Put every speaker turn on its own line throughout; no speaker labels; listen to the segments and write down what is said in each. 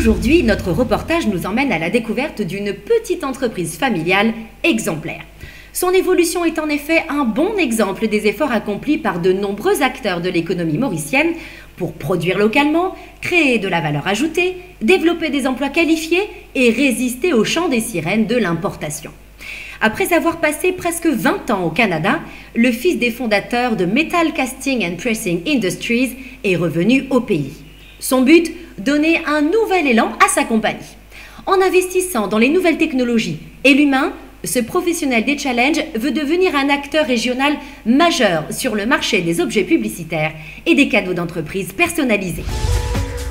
Aujourd'hui, notre reportage nous emmène à la découverte d'une petite entreprise familiale exemplaire. Son évolution est en effet un bon exemple des efforts accomplis par de nombreux acteurs de l'économie mauricienne pour produire localement, créer de la valeur ajoutée, développer des emplois qualifiés et résister au chant des sirènes de l'importation. Après avoir passé presque 20 ans au Canada, le fils des fondateurs de Metal Casting and Pressing Industries est revenu au pays. Son but, donner un nouvel élan à sa compagnie. En investissant dans les nouvelles technologies et l'humain, ce professionnel des challenges veut devenir un acteur régional majeur sur le marché des objets publicitaires et des cadeaux d'entreprise personnalisés.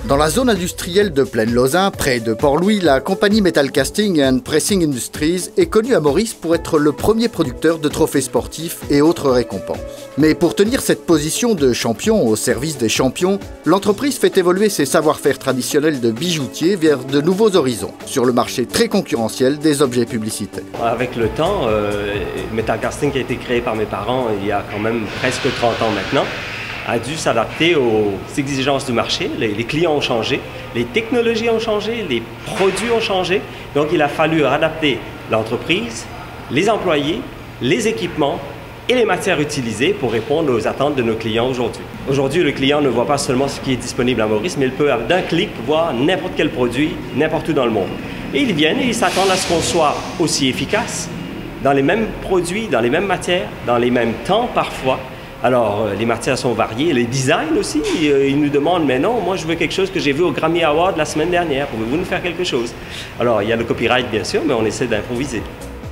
Dans la zone industrielle de Plaine-Lausin, près de Port-Louis, la compagnie Metal Casting and Pressing Industries est connue à Maurice pour être le premier producteur de trophées sportifs et autres récompenses. Mais pour tenir cette position de champion au service des champions, l'entreprise fait évoluer ses savoir-faire traditionnels de bijoutier vers de nouveaux horizons, sur le marché très concurrentiel des objets publicitaires.
Avec le temps, Metal Casting qui a été créé par mes parents il y a quand même presque 30 ans maintenant, a dû s'adapter aux exigences du marché. Les clients ont changé, les technologies ont changé, les produits ont changé. Donc il a fallu adapter l'entreprise, les employés, les équipements et les matières utilisées pour répondre aux attentes de nos clients aujourd'hui. Aujourd'hui, le client ne voit pas seulement ce qui est disponible à Maurice, mais il peut d'un clic voir n'importe quel produit, n'importe où dans le monde. Et ils viennent et ils s'attendent à ce qu'on soit aussi efficace, dans les mêmes produits, dans les mêmes matières, dans les mêmes temps parfois. Alors, les matières sont variées, les designs aussi, ils nous demandent « mais non, moi je veux quelque chose que j'ai vu au Grammy Award la semaine dernière, pouvez-vous nous faire quelque chose ?» Alors, il y a le copyright bien sûr, mais on essaie d'improviser.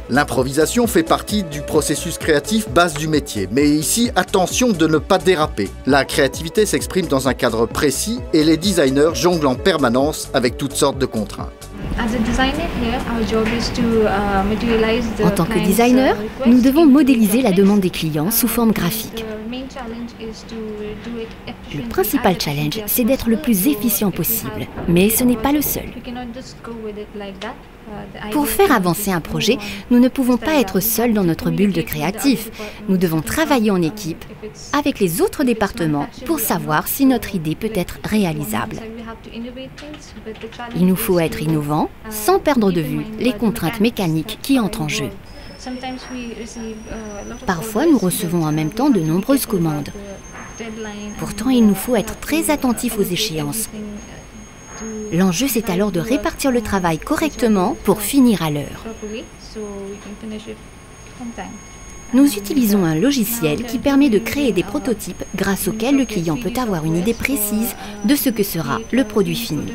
L'improvisation fait partie du processus créatif base du métier, mais ici, attention de ne pas déraper. La créativité s'exprime dans un cadre précis et les designers jonglent en permanence avec toutes sortes de contraintes.
En tant que designer, nous devons modéliser la demande des clients sous forme graphique. Le principal challenge, c'est d'être le plus efficient possible, mais ce n'est pas le seul. Pour faire avancer un projet, nous ne pouvons pas être seuls dans notre bulle de créatifs. Nous devons travailler en équipe avec les autres départements pour savoir si notre idée peut être réalisable. Il nous faut être innovants sans perdre de vue les contraintes mécaniques qui entrent en jeu. Parfois, nous recevons en même temps de nombreuses commandes. Pourtant, il nous faut être très attentifs aux échéances. L'enjeu, c'est alors de répartir le travail correctement pour finir à l'heure. Nous utilisons un logiciel qui permet de créer des prototypes grâce auxquels le client peut avoir une idée précise de ce que sera le produit fini.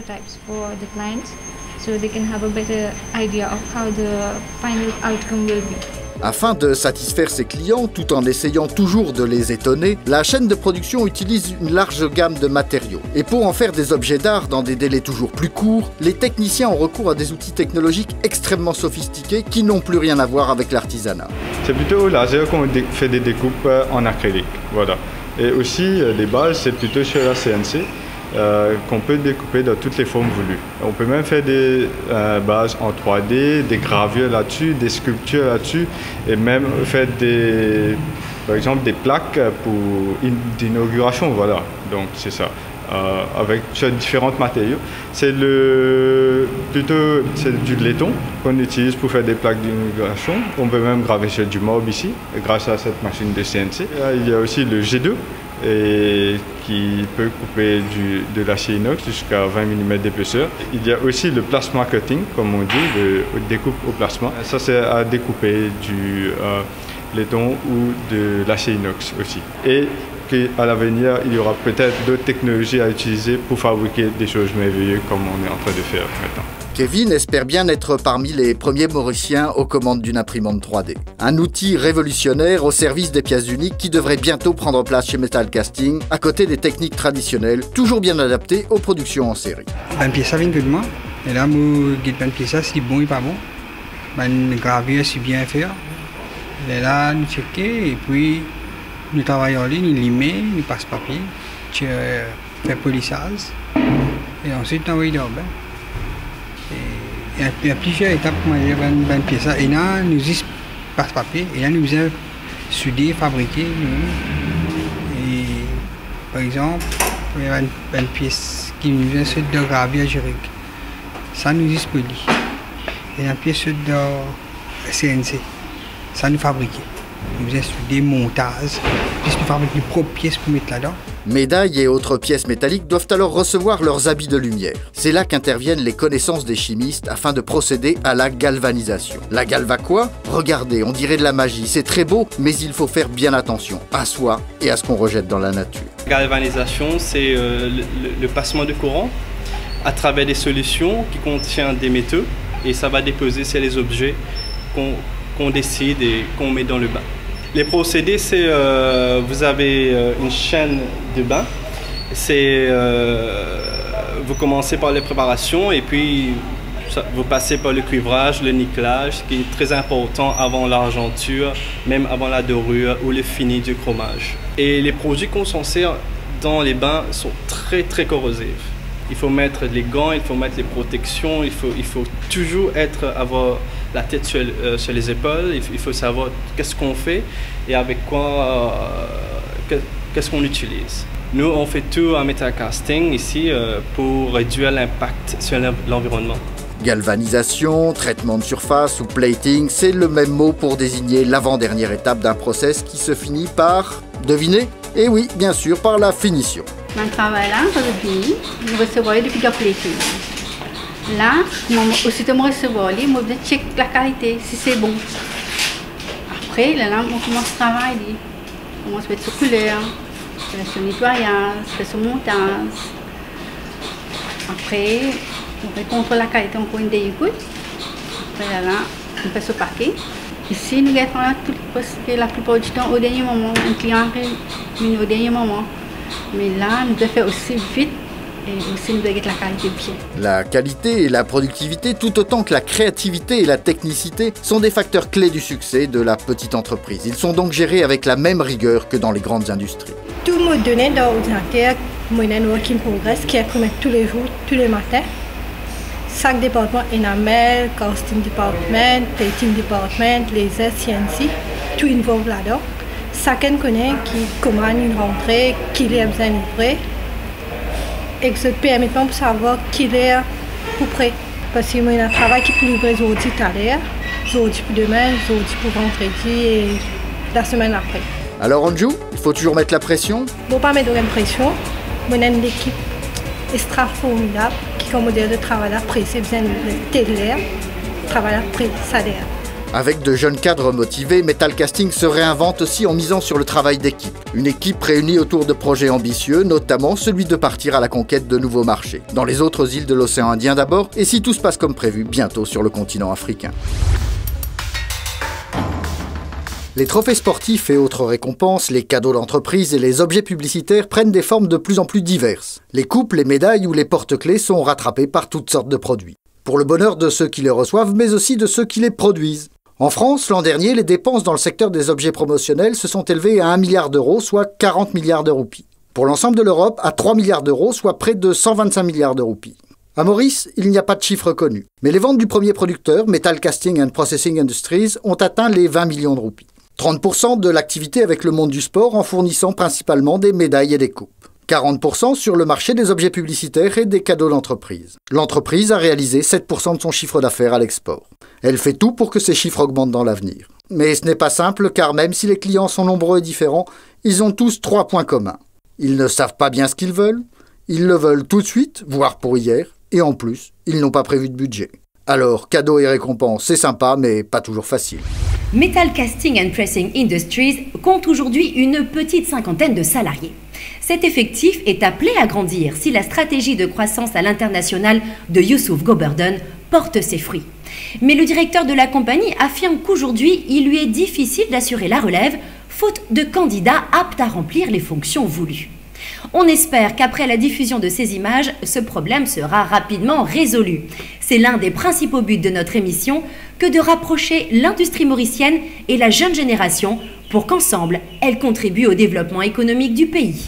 Afin de satisfaire ses clients, tout en essayant toujours de les étonner, la chaîne de production utilise une large gamme de matériaux. Et pour en faire des objets d'art dans des délais toujours plus courts, les techniciens ont recours à des outils technologiques extrêmement sophistiqués qui n'ont plus rien à voir avec l'artisanat.
C'est plutôt au laser qu'on fait des découpes en acrylique, voilà. Et aussi, les bases, c'est plutôt sur la CNC. Qu'on peut découper dans toutes les formes voulues. On peut même faire des bases en 3D, des gravures là-dessus, des sculptures là-dessus, et même faire par exemple des plaques pour d'inauguration, voilà. Donc c'est ça, avec sur différents matériaux. C'est du laiton qu'on utilise pour faire des plaques d'inauguration. On peut même graver sur du marbre ici, grâce à cette machine de CNC. Il y a aussi le G2. Et qui peut couper de l'acier inox jusqu'à 20 mm d'épaisseur. Il y a aussi le plasma cutting, comme on dit, de découpe au plasma. Ça, c'est à découper du laiton ou de l'acier inox aussi. Et qu'à l'avenir, il y aura peut-être d'autres technologies à utiliser pour fabriquer des choses merveilleuses comme on est en train de faire maintenant.
Kevin espère bien être parmi les premiers Mauriciens aux commandes d'une imprimante 3D. Un outil révolutionnaire au service des pièces uniques qui devrait bientôt prendre place chez Metal Casting, à côté des techniques traditionnelles, toujours bien adaptées aux productions en série.
Une pièce vient de moi, et là, une pièce, si bon ou pas bon, une gravure, si bien faire. Et là, nous checkons, et puis nous travaillons en ligne, nous limons, nous passons papier, nous faisons polissage, et ensuite nous envoyons au bain. Il y a plusieurs étapes pour une pièce. Et là, nous passe papier. Et là, nous faisons souder, fabriquer. Et, par exemple, il y a une pièce qui nous vient de gravure juridique. ça nous disponible. Et la pièce de CNC, ça nous fabrique. Nous faisons des montages, puis nous fabriquons les propres pièces pour mettre là-dedans.
Médailles et autres pièces métalliques doivent alors recevoir leurs habits de lumière. C'est là qu'interviennent les connaissances des chimistes afin de procéder à la galvanisation. La galva quoi? Regardez, on dirait de la magie, c'est très beau, mais il faut faire bien attention à soi et à ce qu'on rejette dans la nature.
La galvanisation, c'est le passement de courant à travers des solutions qui contiennent des métaux et ça va déposer sur les objets qu'on décide et qu'on met dans le bain. Les procédés, c'est vous avez une chaîne de bain. Vous commencez par les préparations et puis vous passez par le cuivrage, le nickelage, qui est très important avant l'argenture, même avant la dorure ou le fini du chromage. Et les produits qu'on s'en sert dans les bains sont très très corrosifs. Il faut mettre les gants, il faut mettre les protections, il faut toujours avoir la tête sur les épaules, il faut savoir qu'est-ce qu'on fait et avec quoi, qu'est-ce qu'on utilise. Nous, on fait tout en metal casting ici pour réduire l'impact sur l'environnement.
Galvanisation, traitement de surface ou plating, c'est le même mot pour désigner l'avant-dernière étape d'un process qui se finit par, devinez? Et oui, bien sûr, par la finition.
Dans le travail là, quand je finis, je recevoir depuis le plating. Là, aussitôt que je recevoir, je vais checker la qualité, si c'est bon. Après, là, on commence à travailler. On commence à mettre sur couleur, faire sur nettoyage, faire sur montage. Après, on fait contrôler la qualité encore une écoute. Après, là, on fait sur paquet. Ici, nous allons faire tout parce que la plupart du temps, au dernier moment, un client arrive au dernier moment. Mais là, nous devons faire aussi vite et aussi nous devons être la qualité bien.
La qualité et la productivité, tout autant que la créativité et la technicité, sont des facteurs clés du succès de la petite entreprise. Ils sont donc gérés avec la même rigueur que dans les grandes industries.
Tout me donnait dans l'ordinateur, moi j'ai un work in progress qui est imprimé tous les jours, tous les matins. Chaque département, enamel, casting department, plating department, laser, CNC, tout involve là-dedans. Chacun connaît qui commande une rentrée, qui est besoin de livrer. Et que ça permet de savoir qui est pour près. Parce que moi, j'ai un travail qui peut livrer aujourd'hui tout à l'heure, aujourd'hui pour demain, aujourd'hui pour vendredi et la semaine après.
Alors Anju, il faut toujours mettre la pression?
Bon, pas mettre de pression. Moi, j'ai une équipe extra formidable qui, comme modèle de travail après, c'est besoin de l'air, travail après, ça l'air.
Avec de jeunes cadres motivés, Metal Casting se réinvente aussi en misant sur le travail d'équipe. Une équipe réunie autour de projets ambitieux, notamment celui de partir à la conquête de nouveaux marchés. Dans les autres îles de l'océan Indien d'abord, et si tout se passe comme prévu, bientôt sur le continent africain. Les trophées sportifs et autres récompenses, les cadeaux d'entreprise et les objets publicitaires prennent des formes de plus en plus diverses. Les coupes, les médailles ou les porte-clés sont rattrapés par toutes sortes de produits. Pour le bonheur de ceux qui les reçoivent, mais aussi de ceux qui les produisent. En France, l'an dernier, les dépenses dans le secteur des objets promotionnels se sont élevées à 1 milliard d'euros, soit 40 milliards de roupies. Pour l'ensemble de l'Europe, à 3 milliards d'euros, soit près de 125 milliards de roupies. À Maurice, il n'y a pas de chiffre connu. Mais les ventes du premier producteur, Metal Casting and Processing Industries, ont atteint les 20 millions de roupies. 30% de l'activité avec le monde du sport en fournissant principalement des médailles et des coupes. 40% sur le marché des objets publicitaires et des cadeaux d'entreprise. L'entreprise a réalisé 7% de son chiffre d'affaires à l'export. Elle fait tout pour que ces chiffres augmentent dans l'avenir. Mais ce n'est pas simple car même si les clients sont nombreux et différents, ils ont tous 3 points communs. Ils ne savent pas bien ce qu'ils veulent, ils le veulent tout de suite, voire pour hier, et en plus, ils n'ont pas prévu de budget. Alors, cadeaux et récompenses, c'est sympa, mais pas toujours facile.
Metal Casting and Pressing Industries compte aujourd'hui une petite cinquantaine de salariés. Cet effectif est appelé à grandir si la stratégie de croissance à l'international de Youssouf Goberdon porte ses fruits. Mais le directeur de la compagnie affirme qu'aujourd'hui, il lui est difficile d'assurer la relève, faute de candidats aptes à remplir les fonctions voulues. On espère qu'après la diffusion de ces images, ce problème sera rapidement résolu. C'est l'un des principaux buts de notre émission que de rapprocher l'industrie mauricienne et la jeune génération pour qu'ensemble, elles contribuent au développement économique du pays.